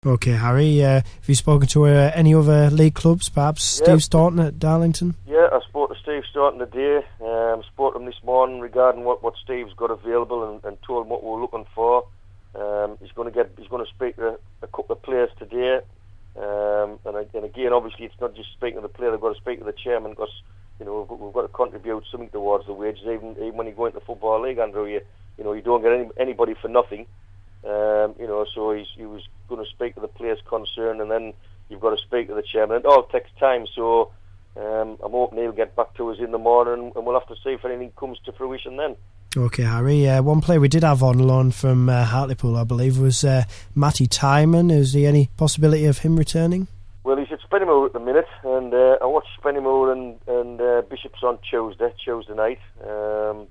Okay, Harry, have you spoken to any other league clubs, perhaps Steve Staunton at Darlington? Yeah, I spoke to Steve Staunton today. Spoke to him this morning regarding what Steve's got available and told him what we're looking for. He's going to speak to a couple of players today. And again, obviously, it's not just speaking to the player; they've got to speak to the chairman because we've got to contribute something towards the wages. Even when you go into the football league, Andrew, you don't get anybody for nothing. So he was going to speak to the players concerned, and then you've got to speak to the chairman. It all takes time, so I'm hoping he'll get back to us in the morning, and we'll have to see if anything comes to fruition then. Okay, Harry. One player we did have on loan from Hartlepool, I believe, was Matty Tyman. Is there any possibility of him returning? Well, he's at Spennymoor at the minute, and I watched Spennymoor and Bishop's on Tuesday night.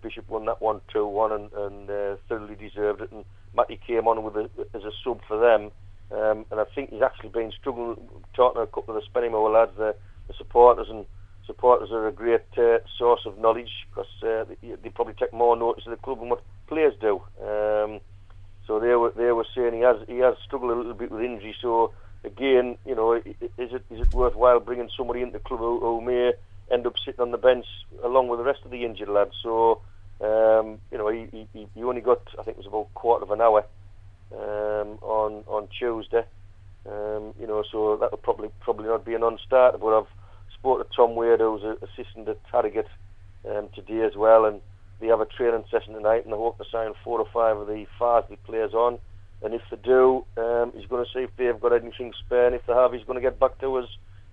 Bishop won that 1-2-1 and thoroughly deserved it, and Matty came on as a sub for them. And I think he's actually been struggling, talking to a couple of the Spennymoor lads, the supporters, and supporters are a great source of knowledge because they probably take more notice of the club than what players do. So they were saying he has struggled a little bit with injury. So again, is it worthwhile bringing somebody into the club who may end up sitting on the bench along with the rest of the injured lads? So he only got, I think it was about a quarter of an hour on Tuesday. So that'll probably not be a non-starter. But I've spoke to Tom Wade, who's an assistant at Harrogate, today as well, and they have a training session tonight, and I hope to sign 4 or 5 of the Farsley players on. And if they do, he's going to see if they've got anything spare, and if they have, he's going to get back to us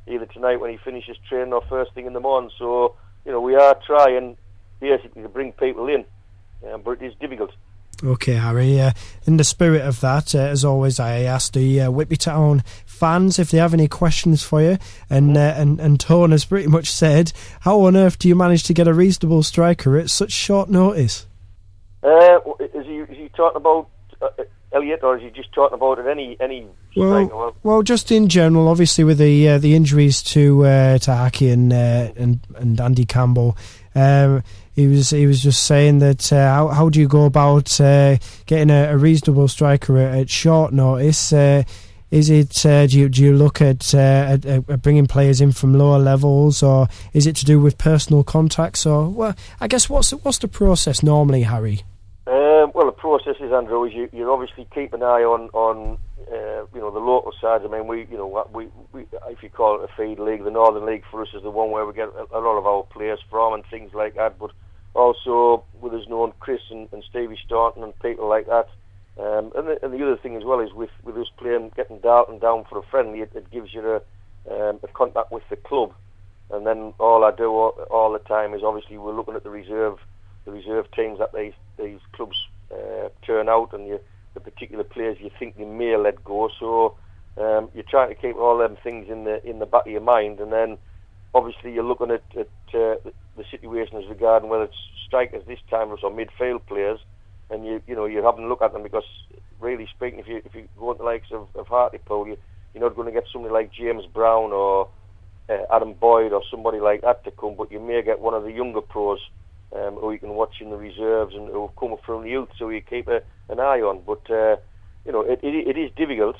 either tonight when he finishes training or first thing in the morning. So, we are trying basically to bring people in, but it is difficult. Okay, Harry. In the spirit of that, as always, I asked the Whitby Town fans if they have any questions for you, and Tone has pretty much said, how on earth do you manage to get a reasonable striker at such short notice? Is he talking about Elliot, or is he just talking about it any striker? Well, just in general, obviously with the injuries to Haki and Andy Campbell. He was just saying that how do you go about getting a reasonable striker at short notice? Is it do you look at bringing players in from lower levels, or is it to do with personal contacts? Or I guess what's the process normally, Harry? Well, the process is, Andrew, is you obviously keep an eye on the local sides. I mean, we if you call it a feed league, the Northern League for us is the one where we get a lot of our players from and things like that. But also with us knowing Chris and Stevie Staunton and people like that. And the other thing as well is with us getting Dalton down for a friendly, it gives you a contact with the club. And then all I do all the time is obviously we're looking at the reserve teams that these clubs turn out, and the particular players you think they may let go. So you're trying to keep all them things in the back of your mind, and then obviously you're looking at the situation as regarding whether it's strikers this time or midfield players, and you're having a look at them, because really speaking, if you go into the likes of Hartlepool, you're not going to get somebody like James Brown or Adam Boyd or somebody like that to come, but you may get one of the younger pros who you can watch in the reserves and who have come from the youth, so you keep an eye on. But it is difficult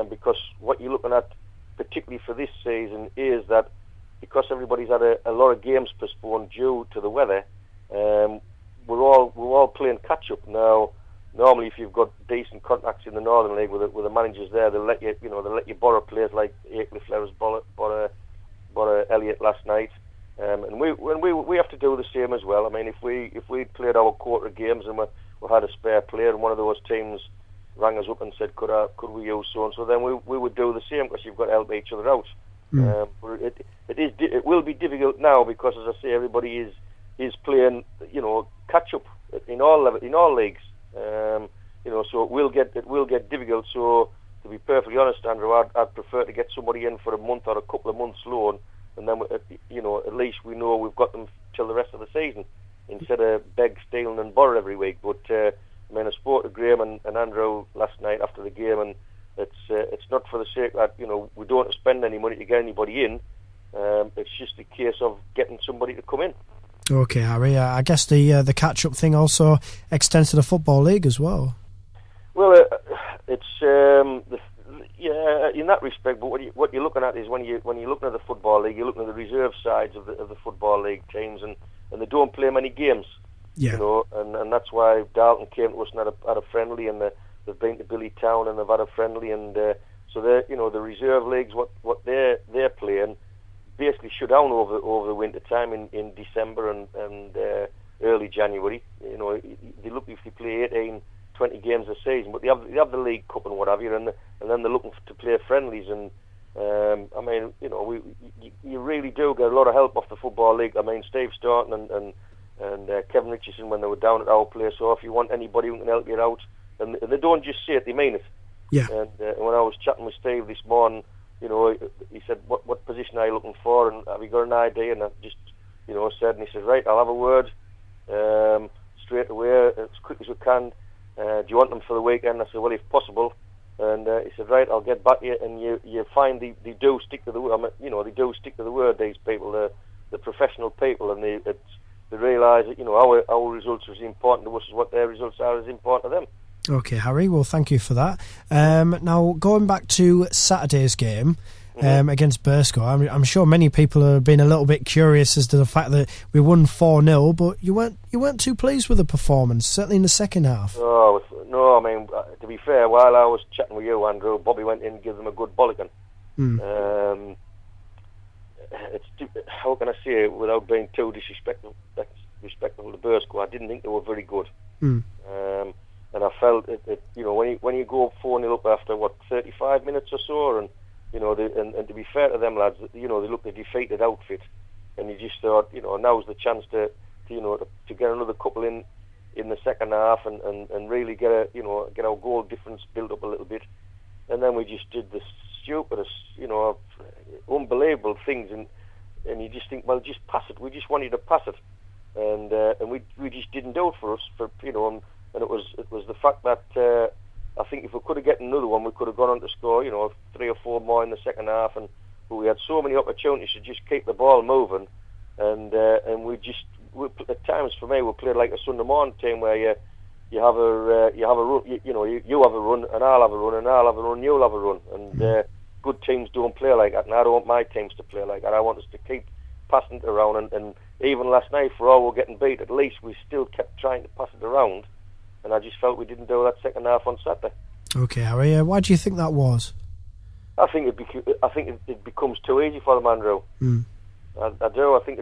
because what you're looking at, particularly for this season, is that because everybody's had a lot of games postponed due to the weather, we're all playing catch up now. Normally, if you've got decent contacts in the Northern League with the managers there, they'll let you borrow players like Aycliffe Lewis borrow Elliot last night, and we have to do the same as well. I mean, if we played our quarter of games and we had a spare player, and one of those teams rang us up and said, could we use so and so, then we would do the same, because you've got to help each other out. But it will be difficult now, because, as I say, everybody is playing catch up in all leagues. So it will get difficult. So to be perfectly honest, Andrew, I'd prefer to get somebody in for a month or a couple of months loan, and then at least we know we've got them till the rest of the season, instead of beg, stealing and borrow every week. But I mean, I spoke to Graham and Andrew last night after the game, and it's not for the sake that we don't want to spend any money to get anybody in. It's just a case of getting somebody to come in. Okay, Harry. I guess the catch-up thing also extends to the Football League as well. Well, it's in that respect, but what you're looking at is when you're looking at the football league, you're looking at the reserve sides of the football league teams, and they don't play many games. Yeah. You know, and that's why Dalton came to us and had a friendly, and they've been to Whitby Town and they've had a friendly, and so the reserve leagues, what they're playing, basically shut down over the winter time in December and early January. You know, they look if they play 18, 20 games a season, but they have the League Cup and what have you, and then they're looking to play friendlies. And I mean, you know, you really do get a lot of help off the football league. I mean, Steve Staunton and Kevin Richardson when they were down at our place. So if you want anybody who can help you out, and they don't just say it, they mean it. Yeah. And when I was chatting with Steve this morning, you know, he said, "What position are you looking for? And have you got an idea?" And I just, you know, said, and he said, "Right, I'll have a word straight away as quick as we can. Do you want them for the weekend?" I said, "Well, if possible." And he said, "Right, I'll get back to you." And you find they do stick to the word. I mean, you know, they do stick to the word. These people, the professional people, and they realise that, you know, our results are as important to us as what their results are as important to them. Okay, Harry. Well, thank you for that. Now, going back to Saturday's game against Burscough, I'm sure many people have been a little bit curious as to the fact that we won 4-0, but you weren't too pleased with the performance, certainly in the second half. No, I mean, to be fair, while I was chatting with you, Andrew, Bobby went in and gave them a good bollocking. How can I say it without being too disrespectful to Burscough? I didn't think they were very good. And I felt it, you know, when you go 4-0 up after 35 minutes or so, and you know, and to be fair to them lads, you know, they looked a defeated outfit, and you just thought, you know, now's the chance to get another couple in the second half and really get our goal difference built up a little bit, and then we just did the stupidest, you know, unbelievable things, and you just think, well, just pass it. We just wanted to pass it, and we just didn't do it for us, you know. And it was the fact that I think if we could have gotten another one, we could have gone on to score, you know, 3 or 4 more in the second half. But we had so many opportunities to just keep the ball moving, and at times for me we played like a Sunday morning team where you have a run, you have a run, and I'll have a run, and I'll have a run, you'll have a run, and good teams don't play like that, and I don't want my teams to play like that. I want us to keep passing it around, and even last night, for all we're getting beat, at least we still kept trying to pass it around. And I just felt we didn't do that second half on Saturday. Okay, Harry, why do you think that was? I think it becomes too easy for them, Andrew. I do. I think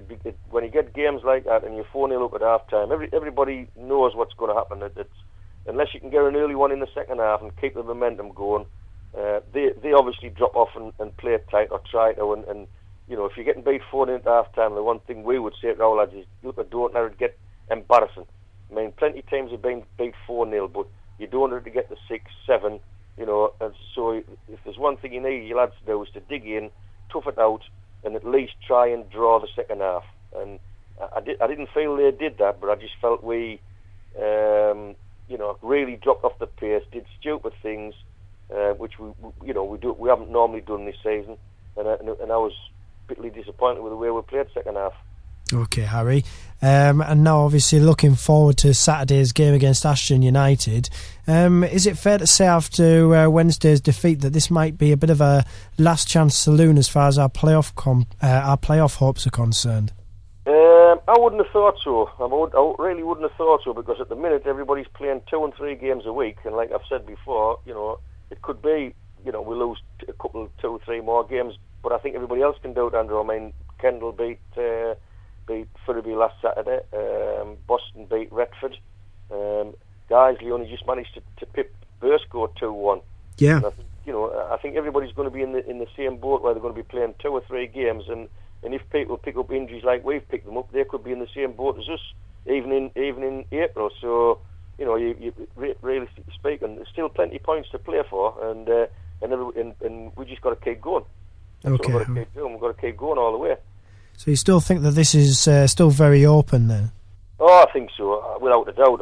when you get games like that and you're 4-0 up at half time, everybody knows what's going to happen. Unless you can get an early one in the second half and keep the momentum going, they obviously drop off and play it tight or try to. And you know, if you're getting beat 4-0 at half time, the one thing we would say to our lads is, look, don't let it get embarrassing. I mean, plenty of teams have been beat 4-0, but you don't have to get the 6-7, you know. And so, if there's one thing you need your lads to do is to dig in, tough it out, and at least try and draw the second half. And I didn't feel they did that, but I just felt we, you know, really dropped off the pace, did stupid things, which we haven't normally done this season, and I was bitterly disappointed with the way we played second half. Okay, Harry. And now, obviously, looking forward to Saturday's game against Ashton United. Is it fair to say after Wednesday's defeat that this might be a bit of a last chance saloon as far as our playoff hopes are concerned? I wouldn't have thought so. I really wouldn't have thought so, because at the minute everybody's playing 2 and 3 games a week, and like I've said before, you know, it could be, you know, we lose a couple, 2 or 3 more games, but I think everybody else can do it, Andrew. I mean, Kendall beat Furby last Saturday. Boston beat Retford. Guiseley only just managed to pip Burscough 2-1. Yeah. And I think everybody's going to be in the same boat where they're going to be playing 2 or 3 games, and if people pick up injuries like we've picked them up, they could be in the same boat as us, even in April. So, you know, you realistically speaking, there's still plenty of points to play for, and we just got to keep going. Okay. We've got to keep going all the way. So you still think that this is still very open then? Oh, I think so, without a doubt.